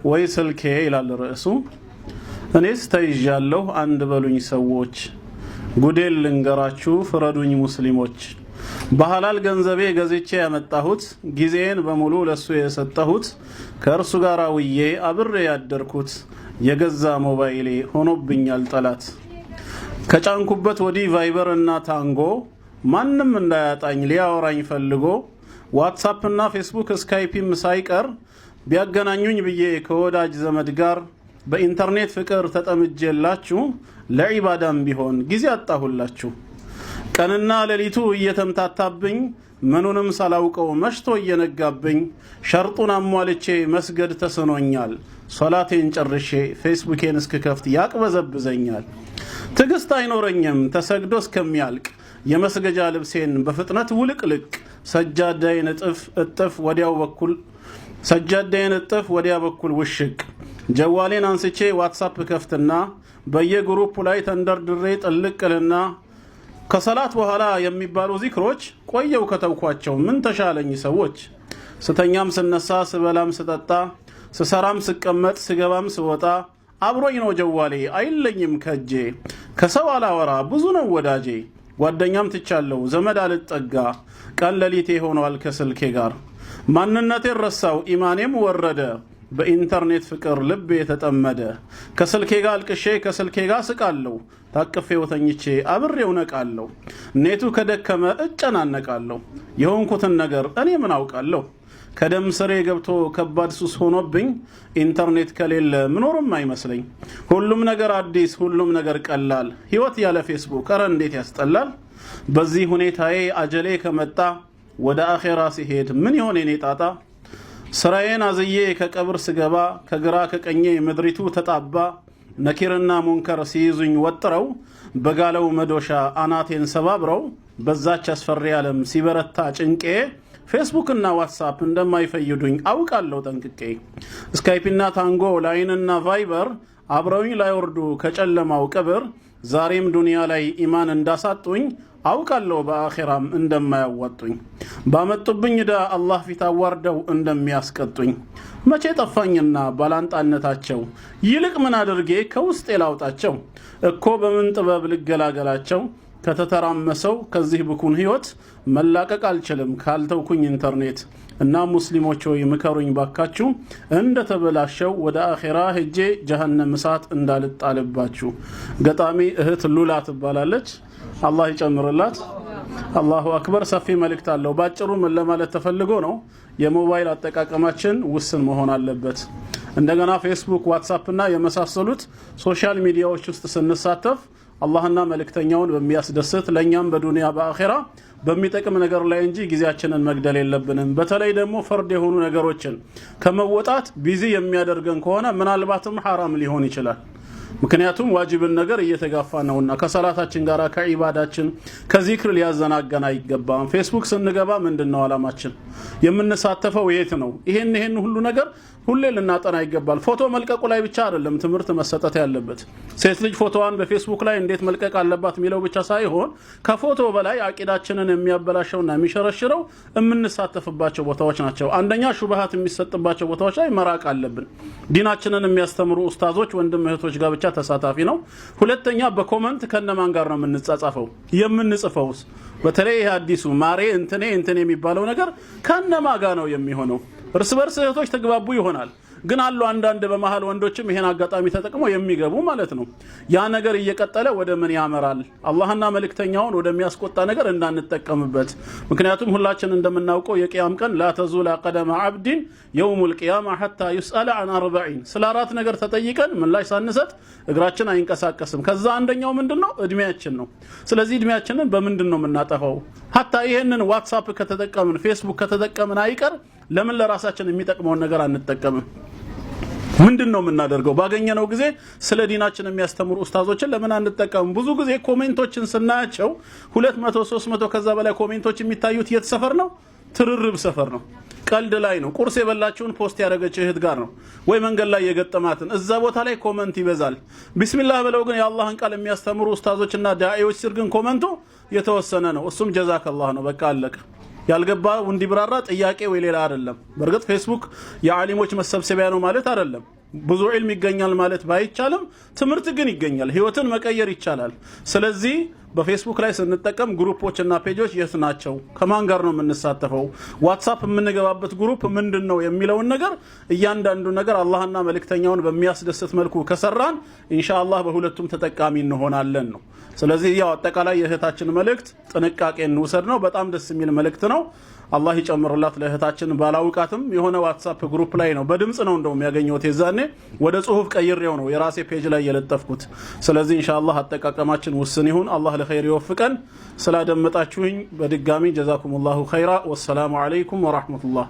ወይ ስልኬ ይላል ርዕሱ። እኔስ ተይዣለሁ አንድ በሉኝ ሰዎች፣ ጉዴን ልንገራችሁ ፍረዱኝ ሙስሊሞች። በሐላል ገንዘቤ ገዝቼ ያመጣሁት፣ ጊዜን በሙሉ ለሱ የሰጠሁት፣ ከእርሱ ጋር ውዬ አብሬ ያደርኩት፣ የገዛ ሞባይሌ ሆኖብኛል ጠላት። ከጫንኩበት ወዲህ ቫይበር እና ታንጎ፣ ማንም እንዳያጣኝ ሊያወራኝ ፈልጎ፣ ዋትስአፕ እና ፌስቡክ ስካይፒም ሳይቀር ቢያገናኙኝ ብዬ ከወዳጅ ዘመድ ጋር በኢንተርኔት ፍቅር ተጠምጄላችሁ ለዒባዳም ቢሆን ጊዜ አጣሁላችሁ። ቀንና ሌሊቱ እየተምታታብኝ ምኑንም ሳላውቀው መሽቶ እየነጋብኝ ሸርጡን አሟልቼ መስገድ ተስኖኛል። ሶላቴን ጨርሼ ፌስቡኬን እስክከፍት ያቅበዘብዘኛል። ትዕግስት አይኖረኝም ተሰግዶ እስከሚያልቅ የመስገጃ ልብሴን በፍጥነት ውልቅልቅ ሰጃዳዬን እጥፍ ወዲያ በኩል ውሽቅ ጀዋሌን አንስቼ ዋትስአፕ ከፍትና በየግሩፕ ላይ ተንደርድሬ ጥልቅልና ከሰላት በኋላ የሚባሉ ዚክሮች ቆየው ከተውኳቸው ምን ተሻለኝ ሰዎች። ስተኛም ስነሳ ስበላም ስጠጣ ስሰራም ስቀመጥ ስገባም ስወጣ አብሮኝ ነው ጀዋሌ አይለኝም ከጄ። ከሰው አላወራ ብዙ ነው ወዳጄ፣ ጓደኛም ትቻለው ዘመድ አልጠጋ ቀን ለሊቴ ሆኗል ከስልኬ ጋር። ማንነቴን ረሳው ኢማኔም ወረደ በኢንተርኔት ፍቅር ልቤ የተጠመደ። ከስልኬ ጋር አልቅሼ ከስልኬ ጋር ስቃለሁ ታቅፌው ተኝቼ አብሬው ነቃለሁ። ኔቱ ከደከመ እጨናነቃለሁ የሆንኩትን ነገር እኔ ምን አውቃለሁ። ከደም ስሬ ገብቶ ከባድ ሱስ ሆኖብኝ ኢንተርኔት ከሌለ ምኖርም አይመስለኝ። ሁሉም ነገር አዲስ ሁሉም ነገር ቀላል ህይወት ያለ ፌስቡክ ኧረ እንዴት ያስጠላል። በዚህ ሁኔታዬ አጀሌ ከመጣ ወደ አኼራ ሲሄድ ምን ይሆን የኔ ጣጣ። ስራዬን አዝዬ ከቀብር ስገባ ከግራ ከቀኜ ምድሪቱ ተጣባ። ነኪርና ሙንከር ሲይዙኝ ወጥረው በጋለው መዶሻ አናቴን ሰባብረው በዛች አስፈሪ ዓለም ሲበረታ ጭንቄ ፌስቡክ እና ዋትስአፕ እንደማይፈይዱኝ አውቃለሁ ጠንቅቄ። ስካይፒና ታንጎ ላይንና ቫይበር አብረውኝ ላይወርዱ ከጨለማው ቅብር ዛሬም ዱንያ ላይ ኢማን እንዳሳጡኝ አውቃለሁ በአኺራም እንደማያዋጡኝ። ባመጡብኝ ዳ አላህ ፊት አዋርደው እንደሚያስቀጡኝ መቼ ጠፋኝና ባላንጣነታቸው ይልቅ ምን አድርጌ ከውስጥ ላውጣቸው። እኮ በምን ጥበብ ልገላገላቸው ከተተራመሰው ከዚህ ብኩን ህይወት መላቀቅ አልችልም ካልተውኩኝ ኢንተርኔት። እና ሙስሊሞች ሆይ ምከሩኝ ባካችሁ እንደተበላሸው ወደ አኺራ ሄጄ ጀሃነም እሳት እንዳልጣልባችሁ። ገጣሚ እህት ሉላ ትባላለች። አላህ ይጨምርላት። አላሁ አክበር። ሰፊ መልእክት አለው። ባጭሩ ምን ለማለት ተፈልጎ ነው? የሞባይል አጠቃቀማችን ውስን መሆን አለበት። እንደገና ፌስቡክ፣ ዋትስአፕ እና የመሳሰሉት ሶሻል ሚዲያዎች ውስጥ ስንሳተፍ አላህና መልእክተኛውን በሚያስደስት ለኛም በዱንያ በአኺራ በሚጠቅም ነገር ላይ እንጂ ጊዜያችንን መግደል የለብንም። በተለይ ደግሞ ፈርድ የሆኑ ነገሮችን ከመወጣት ቢዚ የሚያደርገን ከሆነ ምናልባትም ሐራም ሊሆን ይችላል። ምክንያቱም ዋጅብን ነገር እየተጋፋ ነውና ከሰላታችን ጋር ከዒባዳችን ከዚክር ሊያዘናጋን አይገባም። ፌስቡክ ስንገባ ምንድነው አላማችን? የምንሳተፈው የት ነው? ይሄን ሁሉ ነገር ሁሌ ልናጠና ይገባል። ፎቶ መልቀቁ ላይ ብቻ አይደለም ትምህርት መሰጠት ያለበት። ሴት ልጅ ፎቶዋን በፌስቡክ ላይ እንዴት መልቀቅ አለባት የሚለው ብቻ ሳይሆን ከፎቶ በላይ አቂዳችንን የሚያበላሸውና የሚሸረሽረው የምንሳተፍባቸው ቦታዎች ናቸው። አንደኛ ሹብሃት የሚሰጥባቸው ቦታዎች ላይ መራቅ አለብን። ዲናችንን የሚያስተምሩ ኡስታዞች ወንድም እህቶች ጋር ብቻ ተሳታፊ ነው። ሁለተኛ በኮመንት ከነማን ጋር ነው የምንጻጻፈው? የምንጽፈውስ በተለይ አዲሱ ማሬ እንትኔ የሚባለው ነገር ከነማ ጋር ነው የሚሆነው? እርስ በርስ እህቶች ተግባቡ ይሆናል፣ ግን አሉ አንዳንድ በመሃል ወንዶችም ይሄን አጋጣሚ ተጠቅመው የሚገቡ ማለት ነው። ያ ነገር እየቀጠለ ወደ ምን ያመራል? አላህና መልእክተኛውን ወደሚያስቆጣ ነገር እንዳንጠቀምበት። ምክንያቱም ሁላችን እንደምናውቀው የቂያም ቀን ላ ተዙላ ቀደመ አብዲን የውሙል ቂያማ ሐታ ይስአለ አን 40 ስለ 4 ነገር ተጠይቀን ምላሽ ሳንሰጥ እግራችን አይንቀሳቀስም። ከዛ አንደኛው ምንድነው? እድሜያችን ነው። ስለዚህ እድሜያችንን በምንድነው የምናጠፋው? ሐታ ይሄንን ዋትስአፕ ከተጠቀምን ፌስቡክ ከተጠቀምን አይቀር ለምን ለራሳችን የሚጠቅመውን ነገር አንጠቀምም? ምንድነው የምናደርገው? ባገኘነው ጊዜ ስለ ዲናችን የሚያስተምሩ ኡስታዞችን ለምን አንጠቀምም? ብዙ ጊዜ ኮሜንቶችን ስናያቸው 200 300 ከዛ በላይ ኮሜንቶች የሚታዩት የት ሰፈር ነው? ትርርብ ሰፈር ነው። ቀልድ ላይ ነው። ቁርስ የበላችሁን ፖስት ያደረገች እህት ጋር ነው ወይ መንገድ ላይ የገጠማትን እዛ ቦታ ላይ ኮሜንት ይበዛል። ቢስሚላህ ብለው ግን የአላህን ቃል የሚያስተምሩ ኡስታዞችና ዳዒዎች ስር ግን ኮሜንቱ የተወሰነ ነው። እሱም ጀዛከላህ ነው። በቃ አለቀ። ያልገባው እንዲብራራ ጥያቄው የሌላ አይደለም። በርግጥ ፌስቡክ የዓሊሞች መሰብሰቢያ ነው ማለት አይደለም። ብዙ ዒልም ይገኛል ማለት ባይቻልም ትምህርት ግን ይገኛል፣ ህይወትን መቀየር ይቻላል። ስለዚህ በፌስቡክ ላይ ስንጠቀም ግሩፖችና ፔጆች የት ናቸው፣ ከማን ጋር ነው የምንሳተፈው፣ ዋትስአፕ የምንገባበት ግሩፕ ምንድነው የሚለውን ነገር እያንዳንዱ ነገር አላህና መልእክተኛውን በሚያስደስት መልኩ ከሰራን ኢንሻአላህ በሁለቱም ተጠቃሚ እንሆናለን ነው። ስለዚህ ያው አጠቃላይ የእህታችን መልእክት ጥንቃቄ እንውሰድ ነው። በጣም ደስ የሚል መልእክት ነው። አላህ ይጨምርላት ለእህታችን። ባላውቃትም የሆነ ዋትስአፕ ግሩፕ ላይ ነው በድምጽ ነው እንደውም ያገኘሁት፣ የዛኔ ወደ ጽሁፍ ቀይሬው ነው የራሴ ፔጅ ላይ የለጠፍኩት። ስለዚህ ኢንሻአላህ አጠቃቀማችን ውስን ይሁን። አላህ ለኸይር ይወፍቀን። ስላደመጣችሁኝ በድጋሚ ጀዛኩሙላሁ ኸይራ። ወሰላሙ አለይኩም ወራህመቱላህ።